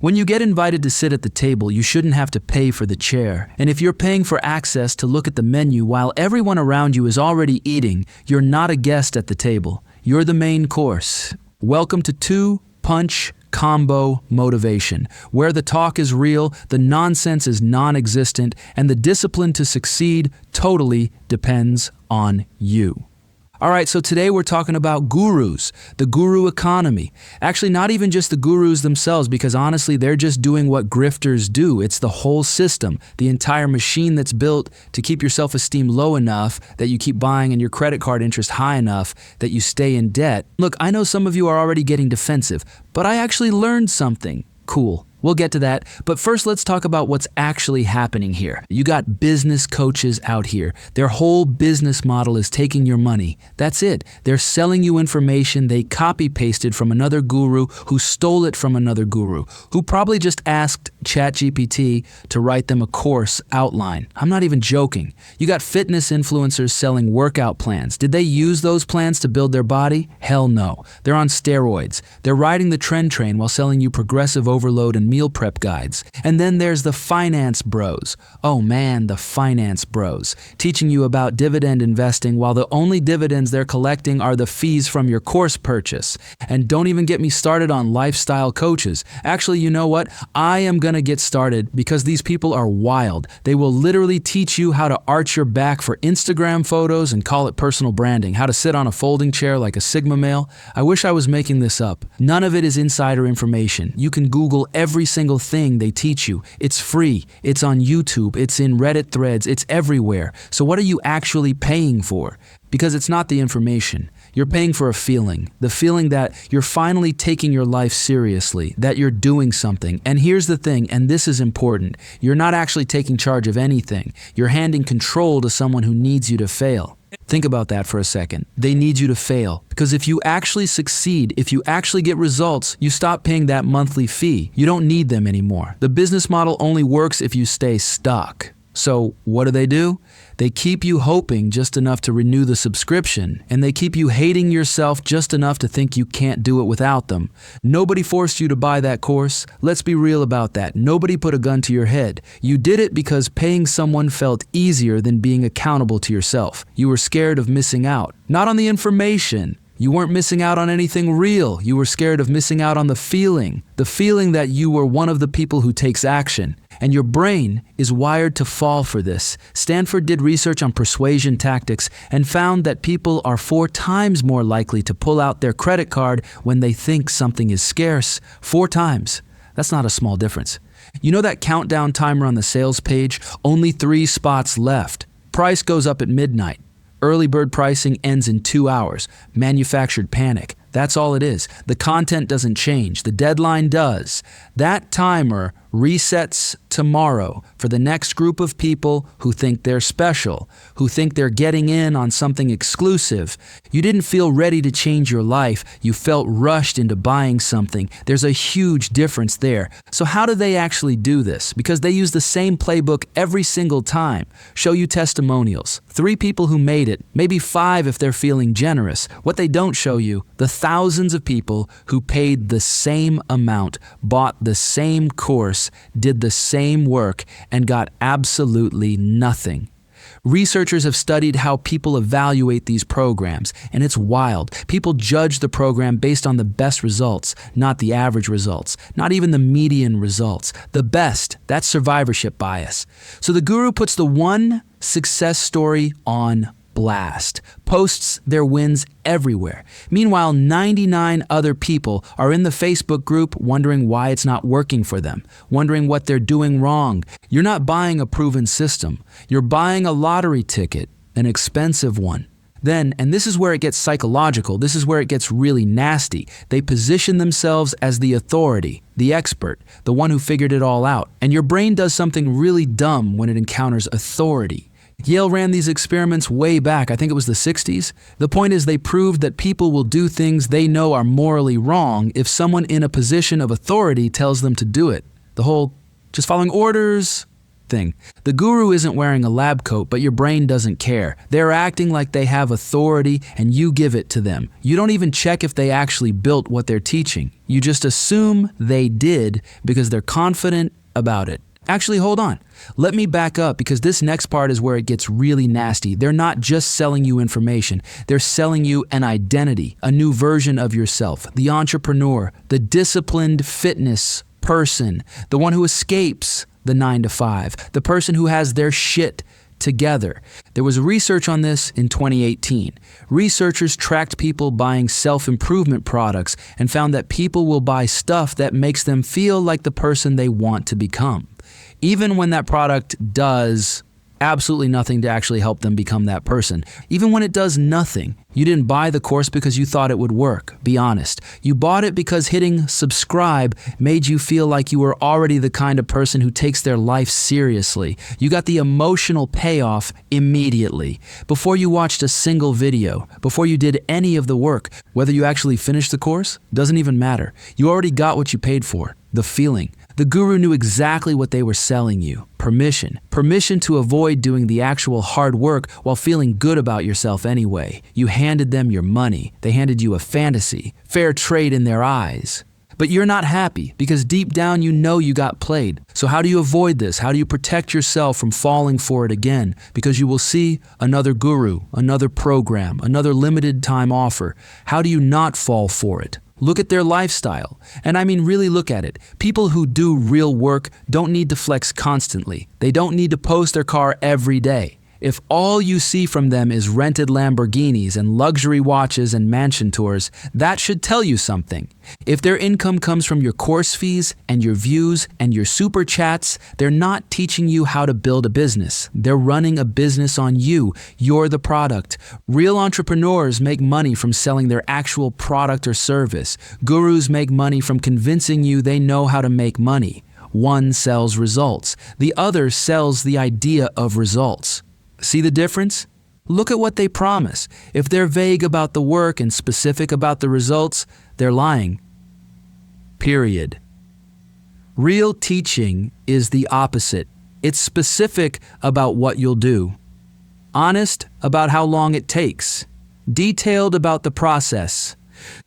When you get invited to sit at the table, you shouldn't have to pay for the chair. And if you're paying for access to look at the menu while everyone around you is already eating, you're not a guest at the table. You're the main course. Welcome to two-punch combo motivation, where the talk is real, the nonsense is non-existent, and the discipline to succeed totally depends on you. All right, so today we're talking about gurus, the guru economy. Actually, not even just the gurus themselves, because honestly, they're just doing what grifters do. It's the whole system, the entire machine that's built to keep your self-esteem low enough that you keep buying and your credit card interest high enough that you stay in debt. Look, I know some of you are already getting defensive, but I actually learned something cool. We'll get to that, but first let's talk about what's actually happening here. You got business coaches out here. Their whole business model is taking your money. That's it. They're selling you information they copy-pasted from another guru who stole it from another guru, who probably just asked ChatGPT to write them a course outline. I'm not even joking. You got fitness influencers selling workout plans. Did they use those plans to build their body? Hell no. They're on steroids. They're riding the trend train while selling you progressive overload and meal prep guides. And then there's the finance bros. Oh man, the finance bros. Teaching you about dividend investing while the only dividends they're collecting are the fees from your course purchase. And don't even get me started on lifestyle coaches. Actually, you know what? I am gonna get started because these people are wild. They will literally teach you how to arch your back for Instagram photos and call it personal branding, how to sit on a folding chair like a Sigma male. I wish I was making this up. None of it is insider information. You can Google every single thing they teach you. It's free. It's on YouTube. It's in Reddit threads. It's everywhere. So what are you actually paying for? Because it's not the information. You're paying for a feeling. The feeling that you're finally taking your life seriously, that you're doing something. And here's the thing, and this is important. You're not actually taking charge of anything. You're handing control to someone who needs you to fail. Think about that for a second. They need you to fail. Because if you actually succeed, if you actually get results, you stop paying that monthly fee. You don't need them anymore. The business model only works if you stay stuck. So what do? They keep you hoping just enough to renew the subscription, and they keep you hating yourself just enough to think you can't do it without them. Nobody forced you to buy that course. Let's be real about that. Nobody put a gun to your head. You did it because paying someone felt easier than being accountable to yourself. You were scared of missing out. Not on the information. You weren't missing out on anything real. You were scared of missing out on the feeling that you were one of the people who takes action. And your brain is wired to fall for this. Stanford did research on persuasion tactics and found that people are 4 times more likely to pull out their credit card when they think something is scarce. 4 times. That's not a small difference. You know that countdown timer on the sales page? Only 3 spots left. Price goes up at midnight. Early bird pricing ends in 2 hours. Manufactured panic. That's all it is. The content doesn't change. The deadline does. That timer resets tomorrow for the next group of people who think they're special, who think they're getting in on something exclusive. You didn't feel ready to change your life. You felt rushed into buying something. There's a huge difference there. So how do they actually do this? Because they use the same playbook every single time. Show you testimonials. 3 people who made it, maybe 5 if they're feeling generous. What they don't show you, the thousands of people who paid the same amount, bought the same course, did the same work, and got absolutely nothing. Researchers have studied how people evaluate these programs, and it's wild. People judge the program based on the best results, not the average results, not even the median results. The best, that's survivorship bias. So the guru puts the one success story on blast, posts their wins everywhere. Meanwhile, 99 other people are in the Facebook group wondering why it's not working for them, wondering what they're doing wrong. You're not buying a proven system. You're buying a lottery ticket, an expensive one. Then, and this is where it gets psychological, this is where it gets really nasty, they position themselves as the authority, the expert, the one who figured it all out. And your brain does something really dumb when it encounters authority. Yale ran these experiments way back, I think it was the 60s. The point is they proved that people will do things they know are morally wrong if someone in a position of authority tells them to do it. The whole just following orders, thing. The guru isn't wearing a lab coat, but your brain doesn't care. They're acting like they have authority and you give it to them. You don't even check if they actually built what they're teaching. You just assume they did because they're confident about it. Actually, hold on. Let me back up because this next part is where it gets really nasty. They're not just selling you information. They're selling you an identity, a new version of yourself, the entrepreneur, the disciplined fitness person, the one who escapes the 9-to-5, the person who has their shit together. There was research on this in 2018. Researchers tracked people buying self-improvement products and found that people will buy stuff that makes them feel like the person they want to become, even when that product does absolutely nothing to actually help them become that person. Even when it does nothing. You didn't buy the course because you thought it would work. Be honest. You bought it because hitting subscribe made you feel like you were already the kind of person who takes their life seriously. You got the emotional payoff immediately. Before you watched a single video, before you did any of the work, whether you actually finished the course, doesn't even matter. You already got what you paid for. The feeling. The guru knew exactly what they were selling you. Permission. Permission to avoid doing the actual hard work while feeling good about yourself anyway. You handed them your money. They handed you a fantasy. Fair trade in their eyes. But you're not happy because deep down you know you got played. So how do you avoid this? How do you protect yourself from falling for it again? Because you will see another guru, another program, another limited time offer. How do you not fall for it? Look at their lifestyle. And I mean really look at it. People who do real work don't need to flex constantly. They don't need to post their car every day. If all you see from them is rented Lamborghinis and luxury watches and mansion tours, that should tell you something. If their income comes from your course fees and your views and your super chats, they're not teaching you how to build a business. They're running a business on you. You're the product. Real entrepreneurs make money from selling their actual product or service. Gurus make money from convincing you they know how to make money. One sells results. The other sells the idea of results. See the difference? Look at what they promise. If they're vague about the work and specific about the results, they're lying. Period. Real teaching is the opposite. It's specific about what you'll do. Honest about how long it takes. Detailed about the process.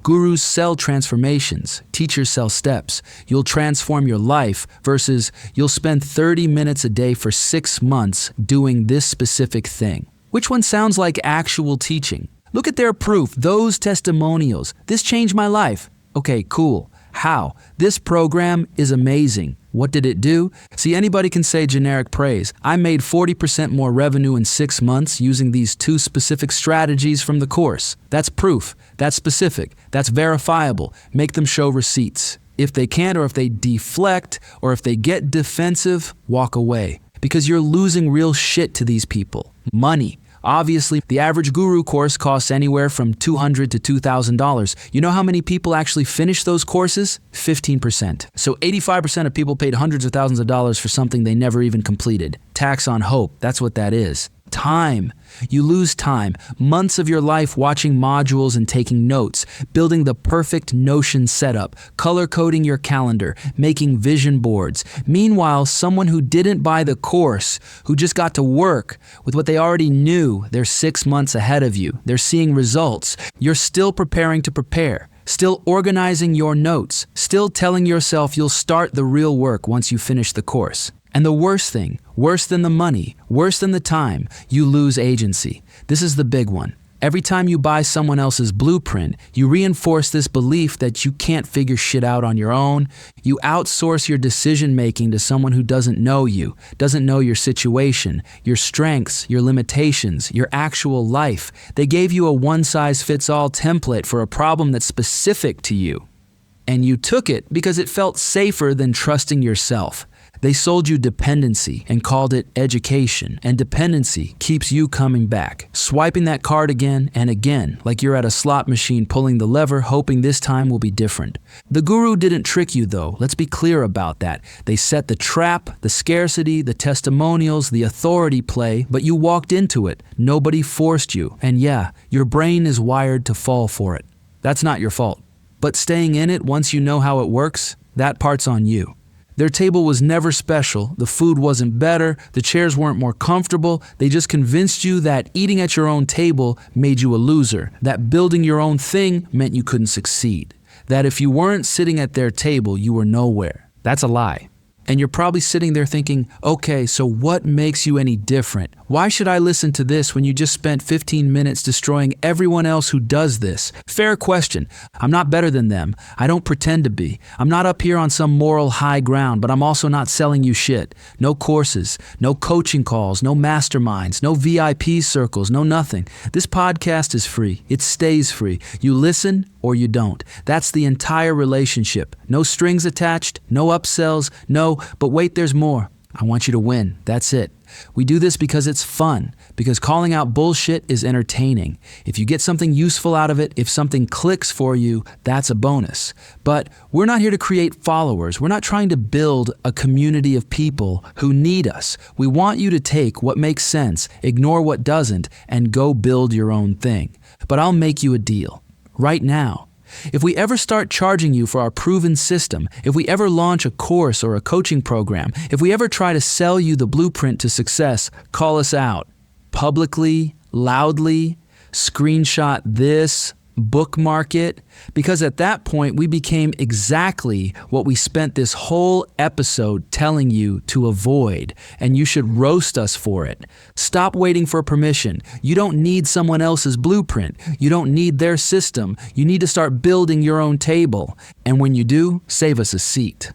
Gurus sell transformations. Teachers sell steps. You'll transform your life versus you'll spend 30 minutes a day for 6 months doing this specific thing. Which one sounds like actual teaching? Look at their proof, those testimonials. This changed my life. Okay, cool. How? This program is amazing. What did it do? See, anybody can say generic praise. I made 40% more revenue in 6 months using these 2 specific strategies from the course. That's proof. That's specific. That's verifiable. Make them show receipts. If they can't, or if they deflect, or if they get defensive, walk away. Because you're losing real shit to these people. Money. Obviously, the average guru course costs anywhere from $200 to $2,000. You know how many people actually finish those courses? 15%. So 85% of people paid hundreds of thousands of dollars for something they never even completed. Tax on hope, that's what that is. Time. You lose time, months of your life watching modules and taking notes, building the perfect Notion setup, color coding your calendar, making vision boards. Meanwhile, someone who didn't buy the course, who just got to work with what they already knew, they're 6 months ahead of you. They're seeing results. You're still preparing to prepare. Still organizing your notes, still telling yourself you'll start the real work once you finish the course. And the worst thing, worse than the money, worse than the time, you lose agency. This is the big one. Every time you buy someone else's blueprint, you reinforce this belief that you can't figure shit out on your own. You outsource your decision-making to someone who doesn't know you, doesn't know your situation, your strengths, your limitations, your actual life. They gave you a one-size-fits-all template for a problem that's specific to you. And you took it because it felt safer than trusting yourself. They sold you dependency and called it education, and dependency keeps you coming back, swiping that card again and again, like you're at a slot machine pulling the lever, hoping this time will be different. The guru didn't trick you though, let's be clear about that. They set the trap, the scarcity, the testimonials, the authority play, but you walked into it. Nobody forced you, and yeah, your brain is wired to fall for it. That's not your fault. But staying in it once you know how it works, that part's on you. Their table was never special, the food wasn't better, the chairs weren't more comfortable, they just convinced you that eating at your own table made you a loser, that building your own thing meant you couldn't succeed, that if you weren't sitting at their table, you were nowhere. That's a lie. And you're probably sitting there thinking, okay, so what makes you any different? Why should I listen to this when you just spent 15 minutes destroying everyone else who does this? Fair question. I'm not better than them. I don't pretend to be. I'm not up here on some moral high ground, but I'm also not selling you shit. No courses, no coaching calls, no masterminds, no VIP circles, no nothing. This podcast is free. It stays free. You listen or you don't. That's the entire relationship. No strings attached, no upsells, but wait, there's more. I want you to win. That's it. We do this because it's fun, because calling out bullshit is entertaining. If you get something useful out of it, if something clicks for you, that's a bonus. But we're not here to create followers. We're not trying to build a community of people who need us. We want you to take what makes sense, ignore what doesn't, and go build your own thing. But I'll make you a deal. Right now. If we ever start charging you for our proven system, if we ever launch a course or a coaching program, if we ever try to sell you the blueprint to success, call us out. Publicly, loudly, screenshot this, bookmark it, because at that point we became exactly what we spent this whole episode telling you to avoid, and you should roast us for it. Stop waiting for permission. You don't need someone else's blueprint. You don't need their system. You need to start building your own table. And when you do, save us a seat.